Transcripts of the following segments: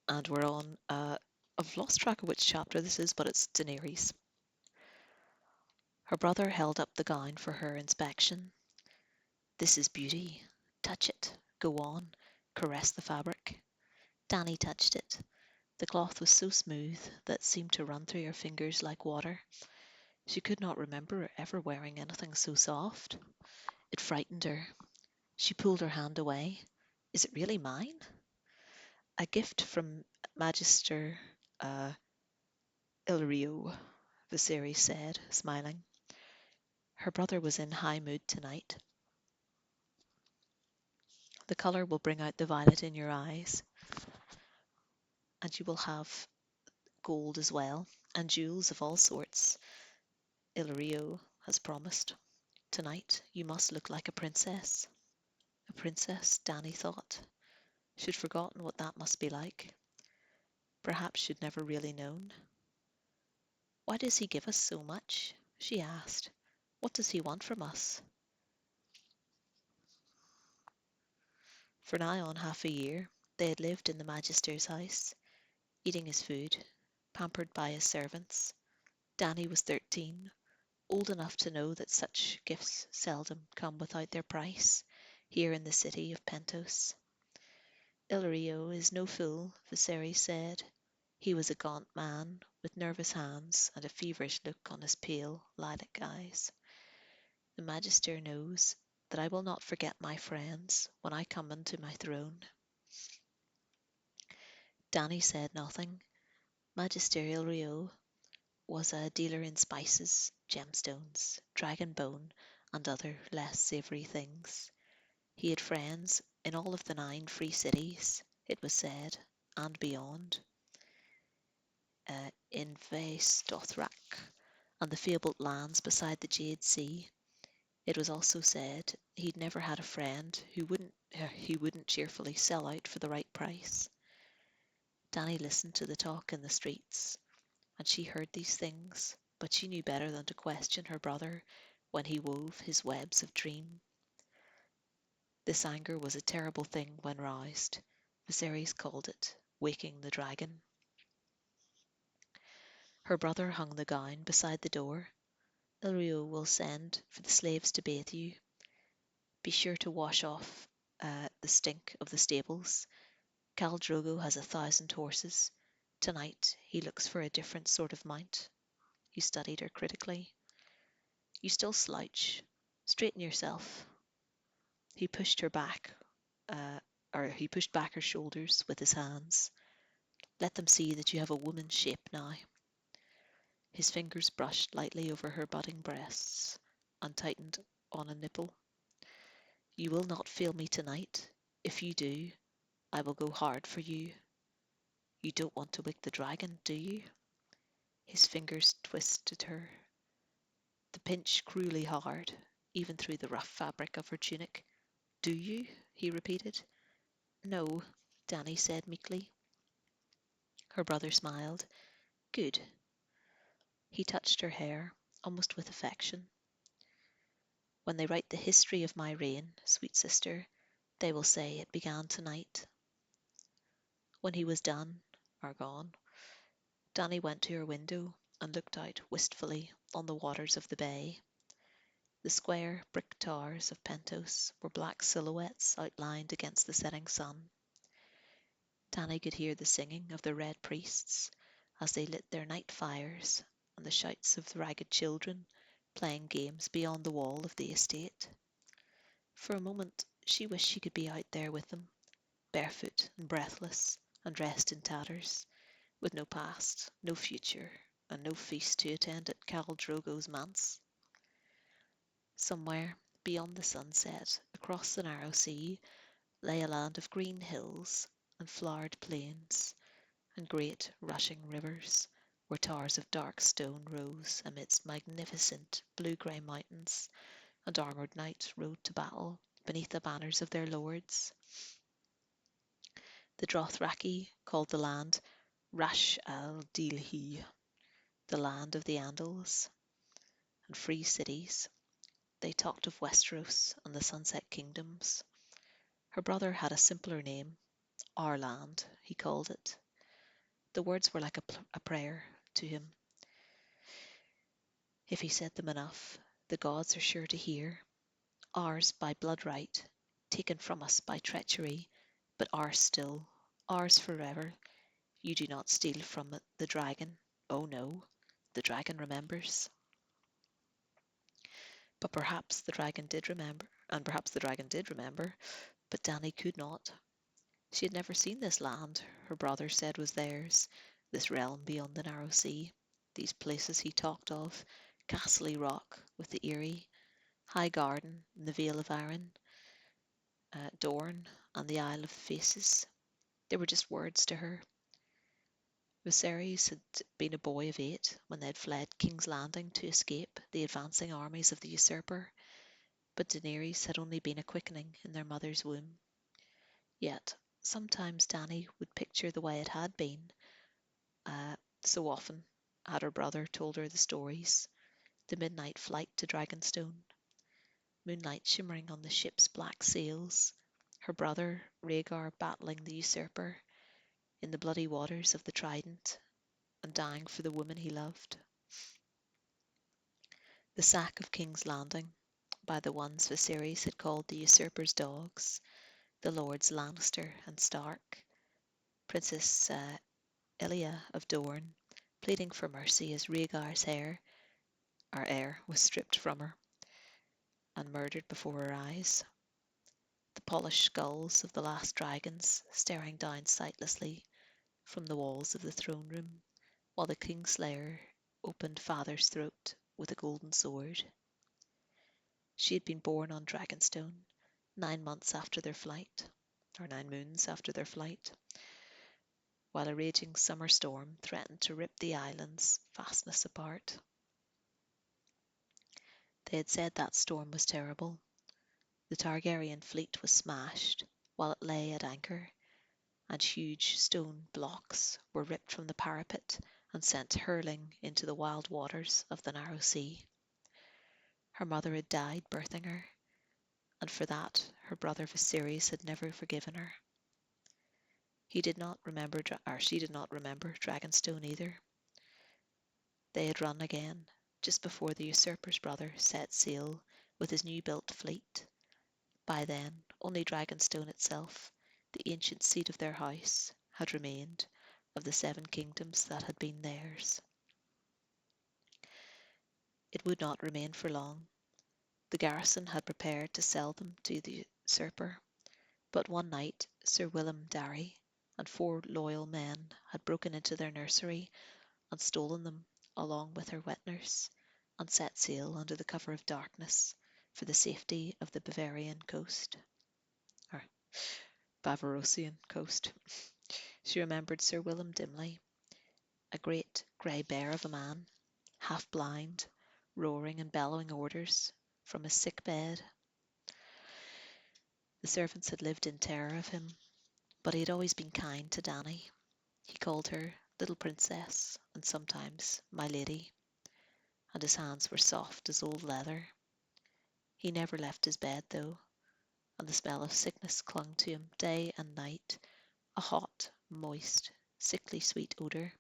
and we're on. I've lost track of which chapter this is, but it's Daenerys. Her brother held up the gown for her inspection. This is beauty. Touch it. Go on. Caress the fabric. Dany touched it. The cloth was so smooth that it seemed to run through her fingers like water. She could not remember ever wearing anything so soft. It frightened her. She pulled her hand away. Is it really mine? A gift from Magister uh, Illyrio, Viserys said, smiling. Her brother was in high mood tonight. The colour will bring out the violet in your eyes, and you will have gold as well, and jewels of all sorts. Illyrio has promised. Tonight you must look like a princess. A princess, Dany thought. She'd forgotten what that must be like. Perhaps she'd never really known. Why does he give us so much? She asked. What does he want from us? For nigh on half a year, they had lived in the Magister's house, eating his food, pampered by his servants. Dany was 13, old enough to know that such gifts seldom come without their price, here in the city of Pentos. Illyrio is no fool, Viserys said. He was a gaunt man, with nervous hands and a feverish look on his pale, lilac eyes. The Magister knows that I will not forget my friends when I come unto my throne. Dany said nothing. Magister Illyrio was a dealer in spices, gemstones, dragon bone, and other less savoury things. He had friends in all of the 9 free cities, it was said, and beyond. In Vaes Dothrak and the fabled lands beside the Jade Sea. It was also said he'd never had a friend who wouldn't cheerfully sell out for the right price. Dany listened to the talk in the streets, and she heard these things, but she knew better than to question her brother when he wove his webs of dream. This anger was a terrible thing when roused. Viserys called it waking the dragon. Her brother hung the gown beside the door. Illyrio will send for the slaves to bathe you. Be sure to wash off the stink of the stables. Khal Drogo has 1,000 horses. Tonight he looks for a different sort of mount. He studied her critically. You still slouch. Straighten yourself. He pushed her back, uh, he pushed back her shoulders with his hands. Let them see that you have a woman's shape now. His fingers brushed lightly over her budding breasts and tightened on a nipple. You will not fail me tonight. If you do, I will go hard for you. You don't want to wake the dragon, do you? His fingers twisted her, the pinch cruelly hard, even through the rough fabric of her tunic. Do you? He repeated. No, Dany said meekly. Her brother smiled. Good. He touched her hair, almost with affection. When they write the history of my reign, sweet sister, they will say it began tonight. When he was done, or gone, Dany went to her window and looked out wistfully on the waters of the bay. The square brick towers of Pentos were black silhouettes outlined against the setting sun. Dany could hear the singing of the red priests as they lit their night fires and the shouts of the ragged children playing games beyond the wall of the estate. For a moment she wished she could be out there with them, barefoot and breathless and dressed in tatters, with no past, no future, and no feast to attend at Khal Drogo's manse. Somewhere beyond the sunset, across the narrow sea, lay a land of green hills and flowered plains and great rushing rivers, where towers of dark stone rose amidst magnificent blue-grey mountains, and armoured knights rode to battle beneath the banners of their lords. The Dothraki called the land Rash al Dilhi, the land of the Andals, and free cities. They talked of Westeros and the Sunset Kingdoms. Her brother had a simpler name, Our Land, he called it. The words were like a prayer to him. If he said them enough, the gods are sure to hear. Ours by blood right, taken from us by treachery, but ours still, ours forever. You do not steal from it the dragon. Oh no, the dragon remembers. But perhaps the dragon did remember, and perhaps the dragon did remember, but Dany could not. She had never seen this land her brother said was theirs, this realm beyond the narrow sea, these places he talked of, Castle Rock with the Eyrie, High Garden and the Vale of Arryn, Dorne and the Isle of Faces. They were just words to her. Viserys had been a boy of 8 when they had fled King's Landing to escape the advancing armies of the usurper, but Daenerys had only been a quickening in their mother's womb. Yet sometimes Dany would picture the way it had been. So often had her brother told her the stories, the midnight flight to Dragonstone, moonlight shimmering on the ship's black sails, her brother Rhaegar battling the usurper in the bloody waters of the Trident and dying for the woman he loved. The sack of King's Landing by the ones Viserys had called the usurper's dogs, the lords Lannister and Stark, Princess Elia of Dorne pleading for mercy as Rhaegar's heir was stripped from her and murdered before her eyes. The polished skulls of the last dragons staring down sightlessly from the walls of the throne room, while the Kingslayer opened father's throat with a golden sword. She had been born on Dragonstone 9 months after their flight, or 9 moons after their flight, while a raging summer storm threatened to rip the island's fastness apart. They had said that storm was terrible. The Targaryen fleet was smashed while it lay at anchor, and huge stone blocks were ripped from the parapet and sent hurling into the wild waters of the narrow sea. Her mother had died birthing her, and for that her brother Viserys had never forgiven her. He did not remember, or she did not remember Dragonstone either. They had run again, just before the usurper's brother set sail with his new-built fleet. By then, only Dragonstone itself, the ancient seat of their house, had remained of the 7 kingdoms that had been theirs. It would not remain for long. The garrison had prepared to sell them to the usurper, but one night Sir Willem Darry and 4 loyal men had broken into their nursery and stolen them along with her wet nurse, and set sail under the cover of darkness for the safety of the Bavarian coast, or Bavarosian coast. She remembered Sir Willem dimly, a great grey bear of a man, half blind, roaring and bellowing orders from his sick bed. The servants had lived in terror of him, but he had always been kind to Dany. He called her little princess and sometimes my lady, and his hands were soft as old leather. He never left his bed though, and the smell of sickness clung to him day and night, a hot, moist, sickly sweet odour.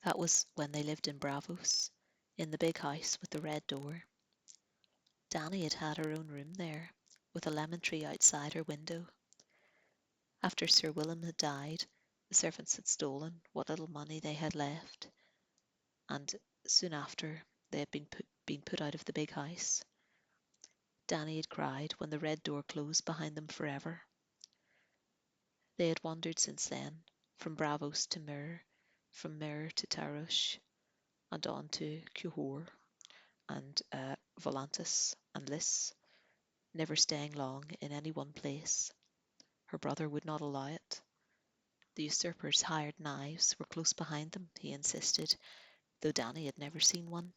That was when they lived in Braavos, in the big house with the red door. Dany had had her own room there, with a lemon tree outside her window. After Sir Willem had died, the servants had stolen what little money they had left, and soon after they had been put out of the big house. Dany had cried when the red door closed behind them forever. They had wandered since then, from Braavos to Myr, from Myr to Tarush, and on to Quhor and Volantis and Lys, never staying long in any one place. Her brother would not allow it. The usurper's hired knives were close behind them, he insisted, though Dany had never seen one.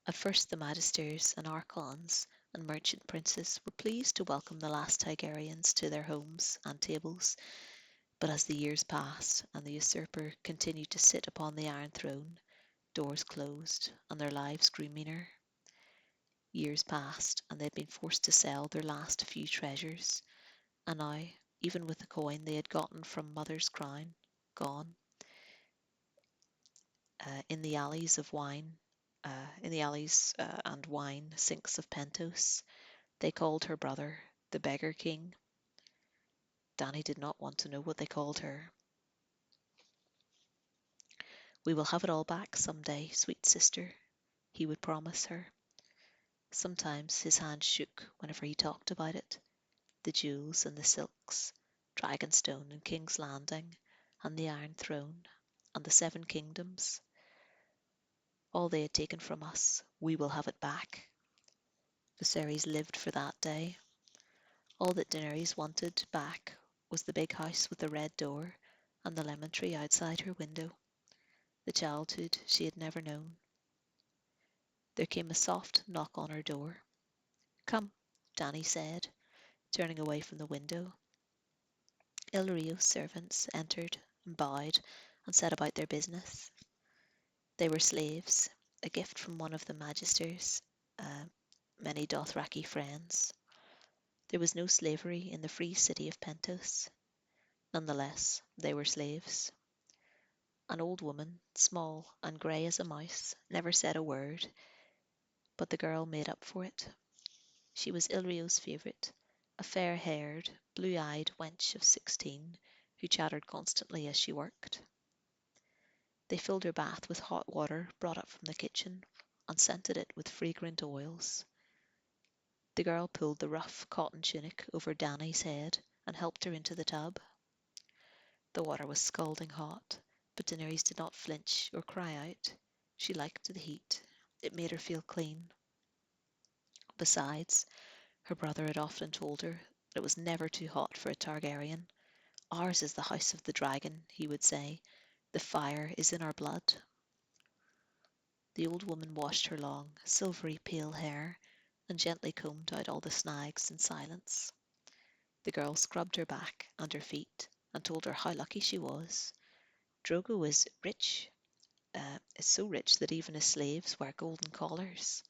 At first the magisters and archons and merchant princes were pleased to welcome the last Targaryens to their homes and tables, but as the years passed and the usurper continued to sit upon the Iron Throne, doors closed and their lives grew meaner. Years passed and they had been forced to sell their last few treasures, and now even with the coin they had gotten from Mother's crown, gone. In the alleys of wine, in the alleys and wine sinks of Pentos, they called her brother the Beggar King. Danny did not want to know what they called her. We will have it all back some day, sweet sister, he would promise her. Sometimes his hand shook whenever he talked about it. The jewels and the silks, Dragonstone and King's Landing, and the Iron Throne, and the Seven Kingdoms. All they had taken from us, we will have it back. Viserys lived for that day. All that Daenerys wanted back was the big house with the red door and the lemon tree outside her window, the childhood she had never known. There came a soft knock on her door. Come, Dany said, turning away from the window. Ilyrio's servants entered and bowed and set about their business. They were slaves, a gift from one of the magisters, many Dothraki friends. There was no slavery in the free city of Pentos. Nonetheless, they were slaves. An old woman, small and grey as a mouse, never said a word, but the girl made up for it. She was Ilrio's favourite, a fair-haired, blue-eyed wench of 16 who chattered constantly as she worked. They filled her bath with hot water brought up from the kitchen and scented it with fragrant oils. The girl pulled the rough cotton tunic over Dany's head and helped her into the tub. The water was scalding hot, but Daenerys did not flinch or cry out. She liked the heat. It made her feel clean. Besides, her brother had often told her that it was never too hot for a Targaryen. Ours is the house of the dragon, he would say. The fire is in our blood. The old woman washed her long, silvery pale hair and gently combed out all the snags in silence. The girl scrubbed her back and her feet and told her how lucky she was. Drogo is rich, is so rich that even his slaves wear golden collars.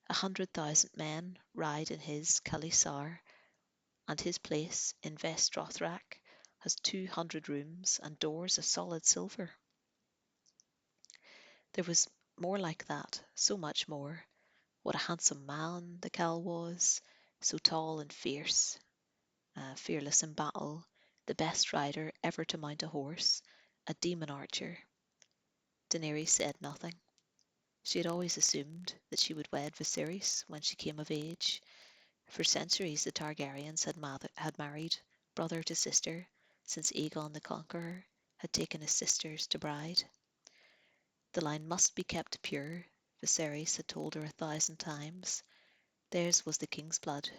100,000 men ride in his Khalasar, and his place in Vest Rothrak has 200 rooms and doors of solid silver. There was more like that, so much more. What a handsome man the Khal was, so tall and fierce, fearless in battle, the best rider ever to mount a horse, a demon archer. Daenerys said nothing. She had always assumed that she would wed Viserys when she came of age. For centuries the Targaryens had married brother to sister, since Aegon the Conqueror had taken his sisters to bride. The line must be kept pure, Viserys had told her 1,000 times. Theirs was the king's blood,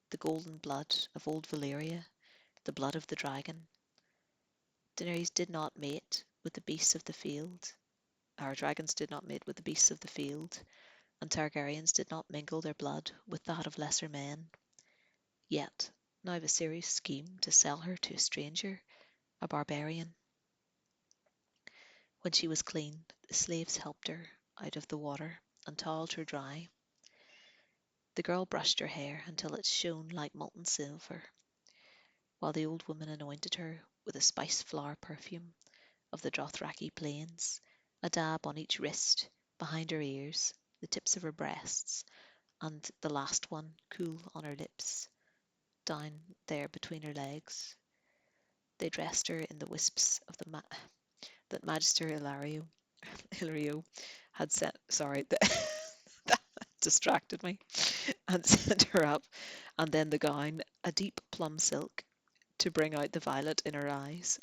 the golden blood of old Valyria, the blood of the dragon. Daenerys did not mate with the beasts of the field. Our dragons did not mate with the beasts of the field, and Targaryens did not mingle their blood with that of lesser men. Yet, now Viserys schemed to sell her to a stranger, a barbarian. When she was clean, the slaves helped her out of the water and towelled her dry. The girl brushed her hair until it shone like molten silver, while the old woman anointed her with a spice flower perfume of the Dothraki plains, a dab on each wrist, behind her ears, the tips of her breasts, and the last one cool on her lips, down there between her legs. They dressed her in the wisps of that Magister Illyrio had sent. Sorry, that distracted me, and sent her up, and then the gown, a deep plum silk, to bring out the violet in her eyes.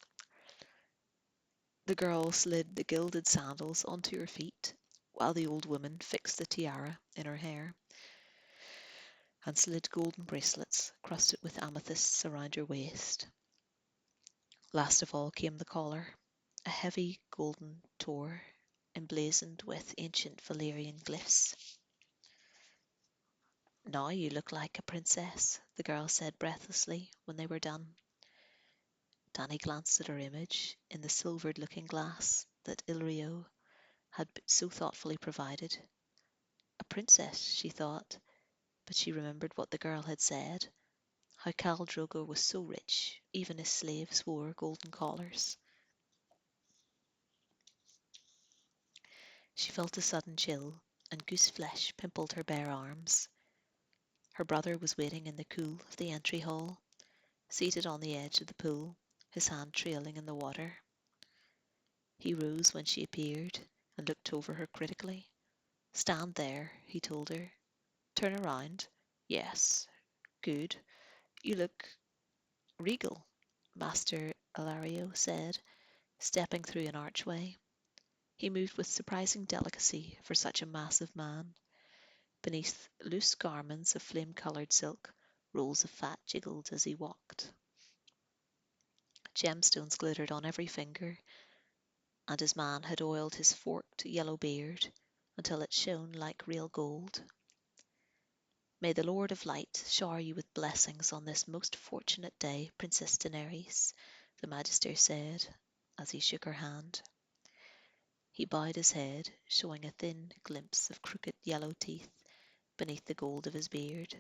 The girl slid the gilded sandals onto her feet, while the old woman fixed the tiara in her hair and slid golden bracelets crusted with amethysts around her waist. Last of all came the collar, a heavy golden tor emblazoned with ancient Valyrian glyphs. Now you look like a princess, the girl said breathlessly when they were done. Dany glanced at her image in the silvered looking glass that Illyrio had so thoughtfully provided. A princess, she thought, but she remembered what the girl had said, how Khal Drogo was so rich, even his slaves wore golden collars. She felt a sudden chill, and goose flesh pimpled her bare arms. Her brother was waiting in the cool of the entry hall, seated on the edge of the pool, his hand trailing in the water. He rose when she appeared and looked over her critically. Stand there, he told her. Turn around. Yes. Good. You look regal, Master Ilario said, stepping through an archway. He moved with surprising delicacy for such a massive man. Beneath loose garments of flame-coloured silk, rolls of fat jiggled as he walked. Gemstones glittered on every finger, and his man had oiled his forked yellow beard until it shone like real gold. May the Lord of Light shower you with blessings on this most fortunate day, Princess Daenerys, the Magister said, as he shook her hand. He bowed his head, showing a thin glimpse of crooked yellow teeth beneath the gold of his beard.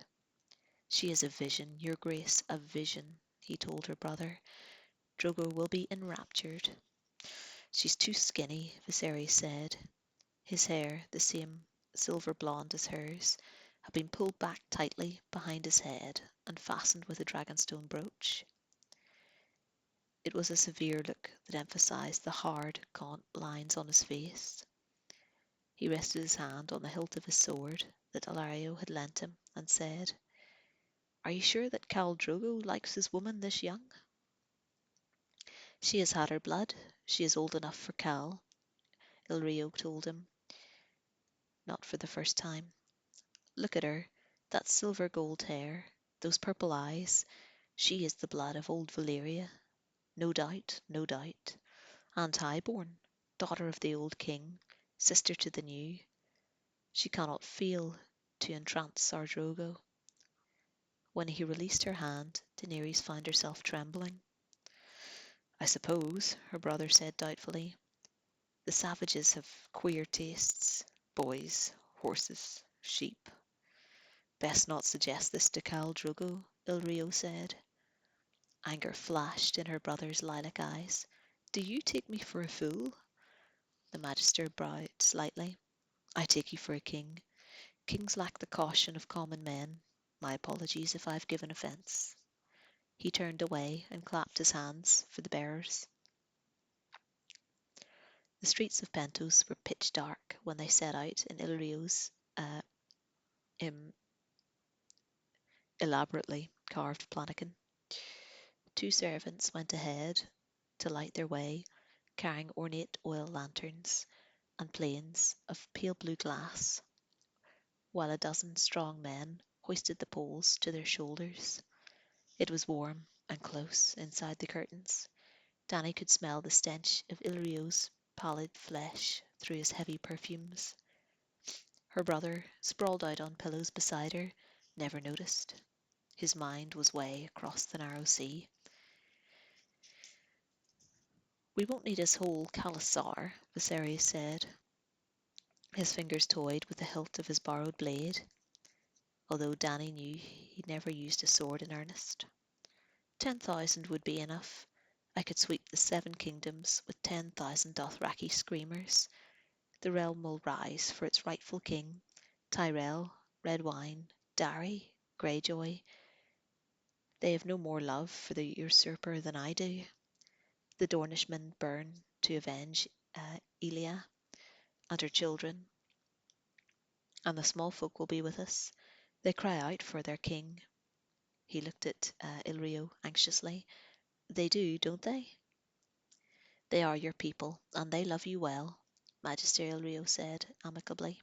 She is a vision, your grace, a vision, he told her brother. Drogo will be enraptured. She's too skinny, Viserys said. His hair, the same silver blonde as hers, had been pulled back tightly behind his head and fastened with a dragonstone brooch. It was a severe look that emphasized the hard, gaunt lines on his face. He rested his hand on the hilt of his sword that Ilario had lent him and said, Are you sure that Khal Drogo likes his woman this young? She has had her blood. She is old enough for Khal, Illyrio told him, not for the first time. Look at her, that silver gold hair, those purple eyes. She is the blood of old Valyria. No doubt, no doubt. And highborn, daughter of the old king, sister to the new. She cannot fail to entrance our Drogo. When he released her hand, Daenerys found herself trembling. I suppose, her brother said doubtfully, the savages have queer tastes. Boys, horses, sheep. Best not suggest this to Khal Drogo, Illyrio said. Anger flashed in her brother's lilac eyes. Do you take me for a fool? The Magister bowed slightly. I take you for a king. Kings lack the caution of common men. My apologies if I've given offence. He turned away and clapped his hands for the bearers. The streets of Pentos were pitch dark when they set out in Illyrio's elaborately carved plannikin. Two servants went ahead to light their way, carrying ornate oil lanterns and planes of pale blue glass, while a dozen strong men hoisted the poles to their shoulders. It was warm and close inside the curtains. Dany could smell the stench of Illyrio's pallid flesh through his heavy perfumes. Her brother, sprawled out on pillows beside her, never noticed. His mind was way across the narrow sea. We won't need his whole Khalasar, Viserys said. His fingers toyed with the hilt of his borrowed blade, although Dany knew he'd never used a sword in earnest. 10,000 would be enough. I could sweep the 7 kingdoms with 10,000 Dothraki screamers. The realm will rise for its rightful king. Tyrell, Redwyne, Darry, Greyjoy. They have no more love for the usurper than I do. The Dornishmen burn to avenge Elia and her children, and the small folk will be with us. They cry out for their king. He looked at Illyrio anxiously. They do, don't they? They are your people, and they love you well, Magister Illyrio said amicably.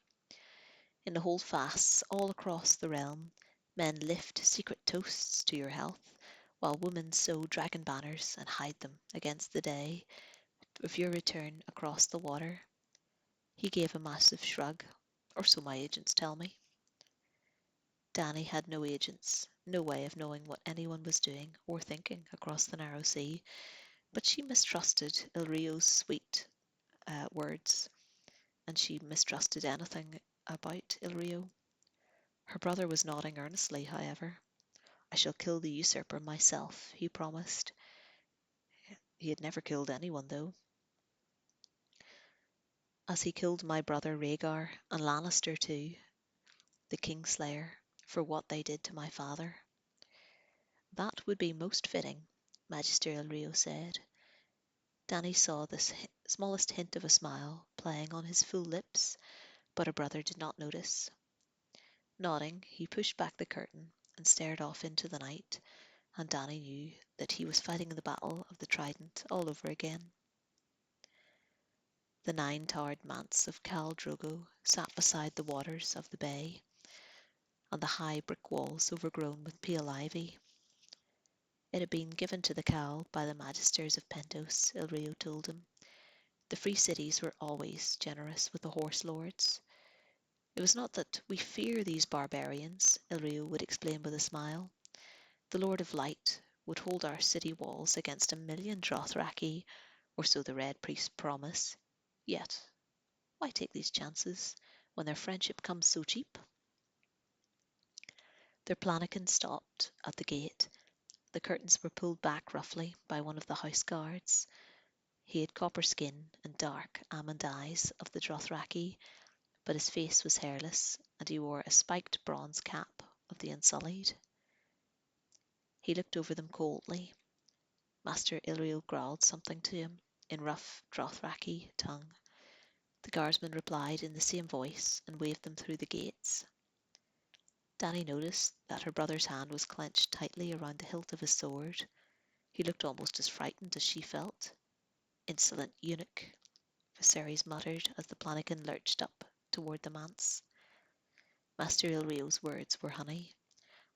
In the holdfasts all across the realm, men lift secret toasts to your health, while women sew dragon banners and hide them against the day of your return across the water. He gave a massive shrug, or so my agents tell me. Dany had no agents, no way of knowing what anyone was doing or thinking across the narrow sea, but she mistrusted Ilrio's sweet words, and she mistrusted anything about Ilrio. Her brother was nodding earnestly, however. I shall kill the usurper myself, he promised. He had never killed anyone, though. As he killed my brother Rhaegar and Lannister too, the Kingslayer, for what they did to my father. That would be most fitting, Magister Ilrio said. Dany saw the smallest hint of a smile playing on his full lips, but her brother did not notice. Nodding, he pushed back the curtain and stared off into the night, and Dany knew that he was fighting the battle of the Trident all over again. The nine-towered manse of Khal Drogo sat beside the waters of the bay, and the high brick walls overgrown with pale ivy. It had been given to the Khal by the Magisters of Pentos, Ilrio told him. The free cities were always generous with the horse lords. It was not that we fear these barbarians, Ilrio would explain with a smile. The Lord of Light would hold our city walls against 1,000,000 Dothraki, or so the Red Priests promise. Yet, why take these chances when their friendship comes so cheap? Their plannikin stopped at the gate. The curtains were pulled back roughly by one of the house guards. He had copper skin and dark almond eyes of the Dothraki, but his face was hairless, and he wore a spiked bronze cap of the Unsullied. He looked over them coldly. Master Ilrio growled something to him in rough Dothraki tongue. The guardsman replied in the same voice and waved them through the gates. Dany noticed that her brother's hand was clenched tightly around the hilt of his sword. He looked almost as frightened as she felt. Insolent eunuch, Viserys muttered as the plannikin lurched up toward the manse. Master Ilrio's words were honey.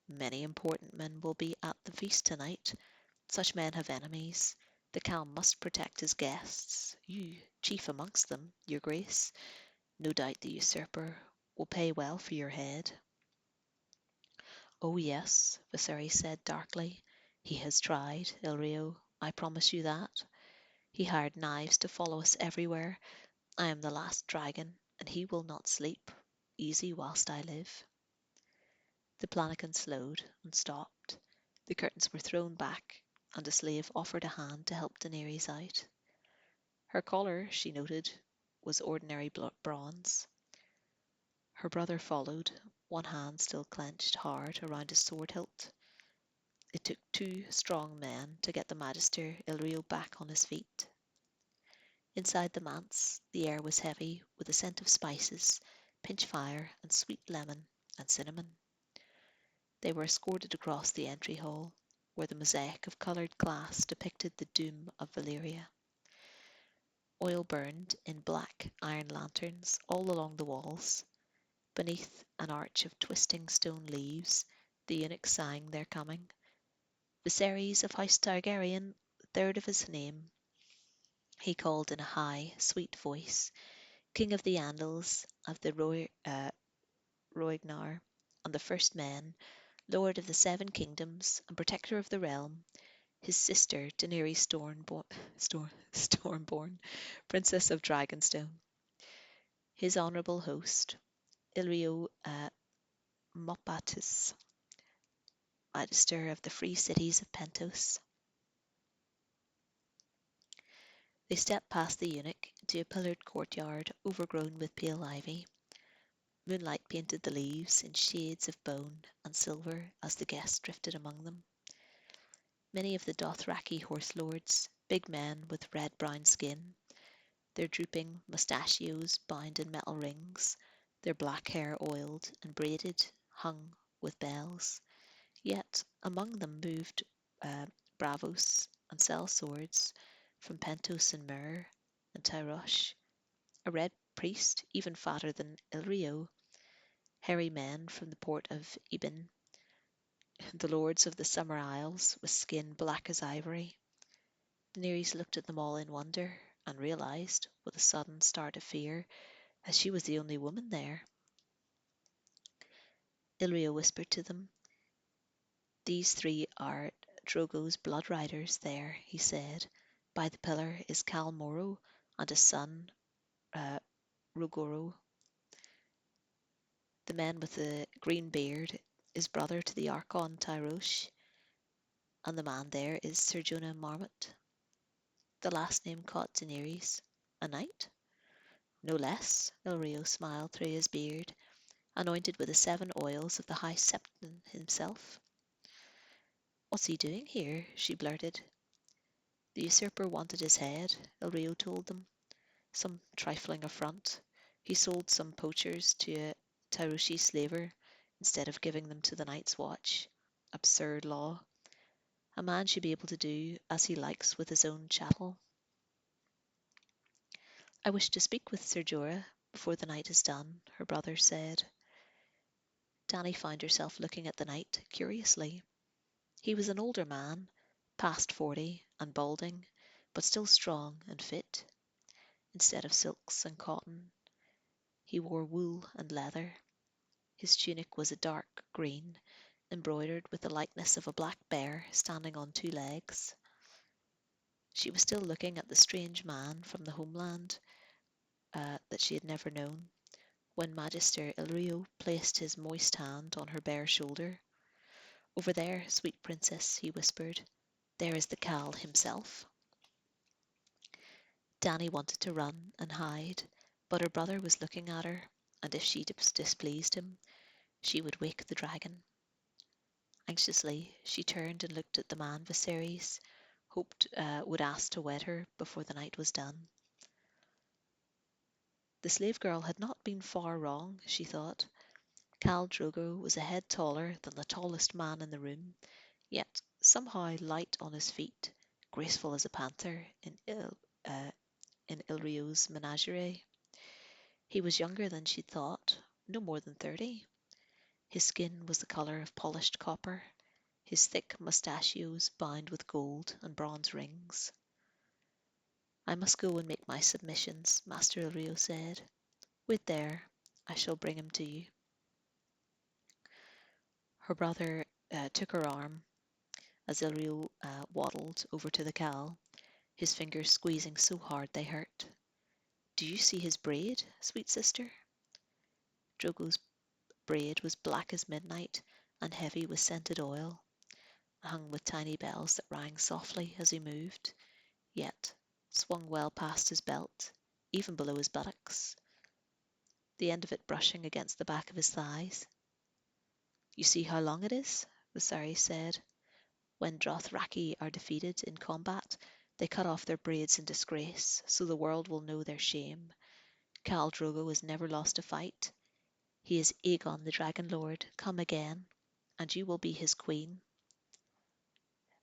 Many important men will be at the feast tonight. Such men have enemies. The Khal must protect his guests. You, chief amongst them, your grace. No doubt the usurper will pay well for your head. Oh yes, Viserys said darkly. He has tried, Ilrio. I promise you that. He hired knives to follow us everywhere. I am the last dragon, and he will not sleep easy whilst I live. The plannikin slowed and stopped. The curtains were thrown back, and a slave offered a hand to help Daenerys out. Her collar, she noted, was ordinary bronze. Her brother followed, one hand still clenched hard around his sword hilt. It took two strong men to get the Magister Ilrio back on his feet. Inside the manse, the air was heavy with the scent of spices, pinch fire, and sweet lemon and cinnamon. They were escorted across the entry hall, where the mosaic of coloured glass depicted the doom of Valyria. Oil burned in black iron lanterns all along the walls. Beneath an arch of twisting stone leaves, the eunuchs sang their coming. Viserys of House Targaryen, third of his name, he called in a high, sweet voice, King of the Andals, of the Rhoynar, and the first men, Lord of the Seven Kingdoms, and Protector of the Realm, his sister Daenerys Stormborn, Princess of Dragonstone. His honourable host, Ilrio Mopatis, Magister of the Free Cities of Pentos. They stepped past the eunuch into a pillared courtyard overgrown with pale ivy. Moonlight painted the leaves in shades of bone and silver as the guests drifted among them. Many of the Dothraki horse lords, big men with red-brown skin, their drooping mustachios bound in metal rings, their black hair oiled and braided, hung with bells. Yet among them moved bravos and sellswords from Pentos and Myr and Tyrosh, a red priest even fatter than Ilrio, hairy men from the port of Eben, the lords of the Summer Isles with skin black as ivory. Daenerys looked at them all in wonder and realized, with a sudden start of fear, that she was the only woman there. Ilrio whispered to them, "These three are Drogo's blood riders there," he said. "By the pillar is Khal Moro and his son, Rogoro." The men with the green beard is brother to the Archon Tyrosh, and the man there is Sir Jonah Marmot. The last name caught Daenerys. A knight? No less. Ilrio smiled through his beard, anointed with the 7 oils of the High Septon himself. What's he doing here? She blurted. The usurper wanted his head, Ilrio told them. Some trifling affront. He sold some poachers to a Tyroshi slaver instead of giving them to the Night's Watch. Absurd law. A man should be able to do as he likes with his own chattel. I wish to speak with Sir Jorah before the night is done, her brother said. Dany found herself looking at the knight curiously. He was an older man, past 40 and balding, but still strong and fit. Instead of silks and cotton, he wore wool and leather. His tunic was a dark green, embroidered with the likeness of a black bear standing on 2 legs. She was still looking at the strange man from the homeland that she had never known, when Magister Ilrio placed his moist hand on her bare shoulder. Over there, sweet princess, he whispered. There is the Khal himself. Dany wanted to run and hide, but her brother was looking at her, and if she displeased him, she would wake the dragon. Anxiously, she turned and looked at the man Viserys hoped would ask to wed her before the night was done. The slave girl had not been far wrong, she thought. Khal Drogo was a head taller than the tallest man in the room, yet somehow light on his feet, graceful as a panther in Ilrio's menagerie. He was younger than she'd thought, no more than 30. His skin was the colour of polished copper, his thick mustachios bound with gold and bronze rings. I must go and make my submissions, Master Ilrio said. Wait there, I shall bring him to you. Her brother took her arm as Ilrio waddled over to the Khal, his fingers squeezing so hard they hurt. Do you see his braid, sweet sister? Drogo's braid was black as midnight and heavy with scented oil, hung with tiny bells that rang softly as he moved, yet swung well past his belt, even below his buttocks, the end of it brushing against the back of his thighs. You see how long it is? Viserys said. When Dothraki are defeated in combat, they cut off their braids in disgrace, so the world will know their shame. Khal Drogo has never lost a fight. He is Aegon the Dragon Lord, come again, and you will be his queen.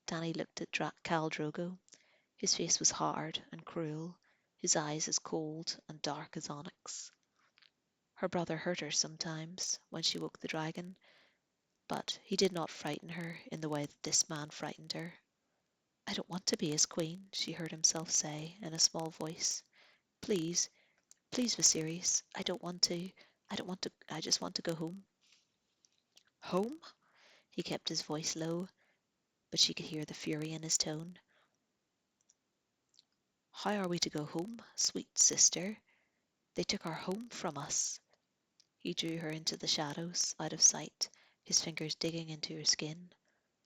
Dany looked at Khal Drogo. His face was hard and cruel, his eyes as cold and dark as onyx. Her brother hurt her sometimes when she woke the dragon, but he did not frighten her in the way that this man frightened her. I don't want to be his queen, she heard himself say in a small voice. Please, please, Viserys, I don't want to, I just want to go home. Home? He kept his voice low, but she could hear the fury in his tone. How are we to go home, sweet sister? They took our home from us. He drew her into the shadows, out of sight, his fingers digging into her skin.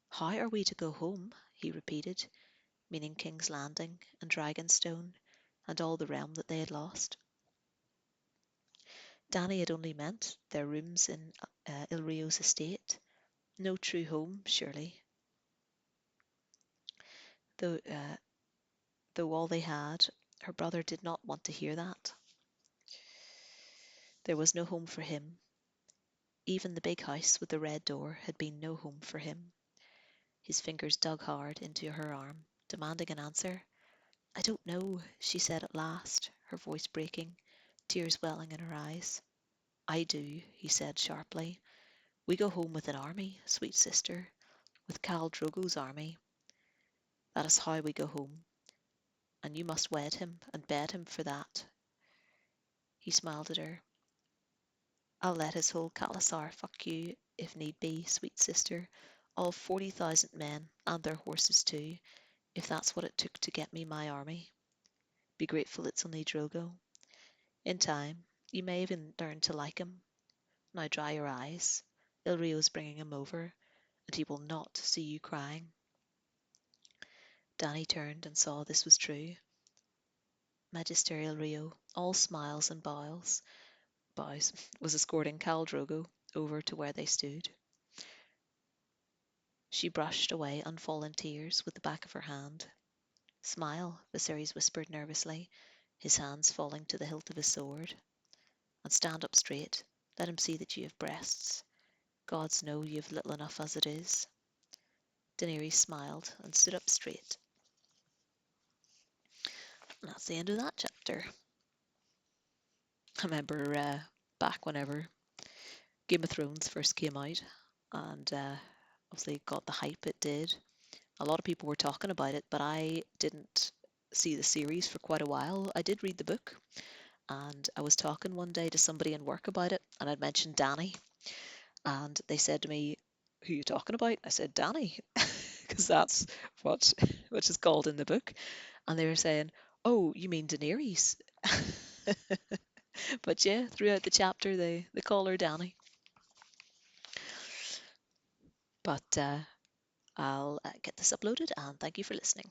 How are we to go home? He repeated, meaning King's Landing and Dragonstone and all the realm that they had lost. Dany had only meant their rooms in Ilrio's estate. No true home, surely. Though all they had, her brother did not want to hear that. There was no home for him. Even the big house with the red door had been no home for him. His fingers dug hard into her arm, demanding an answer. I don't know, she said at last, her voice breaking, tears welling in her eyes. I do, he said sharply. We go home with an army, sweet sister, with Khal Drogo's army. That is how we go home, and you must wed him and bed him for that. He smiled at her. I'll let his whole Khalasar fuck you, if need be, sweet sister, all 40,000 men, and their horses too, if that's what it took to get me my army. Be grateful it's only Drogo. In time, you may even learn to like him. Now dry your eyes. Ilrio's bringing him over, and he will not see you crying. Danny turned and saw this was true. Magister Ilrio, all smiles and bows, was escorting Khal Drogo over to where they stood. She brushed away unfallen tears with the back of her hand. Smile, Viserys whispered nervously, his hands falling to the hilt of his sword. And stand up straight. Let him see that you have breasts. Gods know you have little enough as it is. Daenerys smiled and stood up straight. And that's the end of that chapter. I remember back whenever Game of Thrones first came out, and obviously got the hype it did. A lot of people were talking about it, but I didn't see the series for quite a while. I did read the book, and I was talking one day to somebody in work about it, and I'd mentioned Danny, and they said to me, "Who are you talking about?" I said, "Danny," because that's what which is called in the book, and they were saying, "Oh, you mean Daenerys?" But yeah, throughout the chapter, they call her Danny. But I'll get this uploaded, and thank you for listening.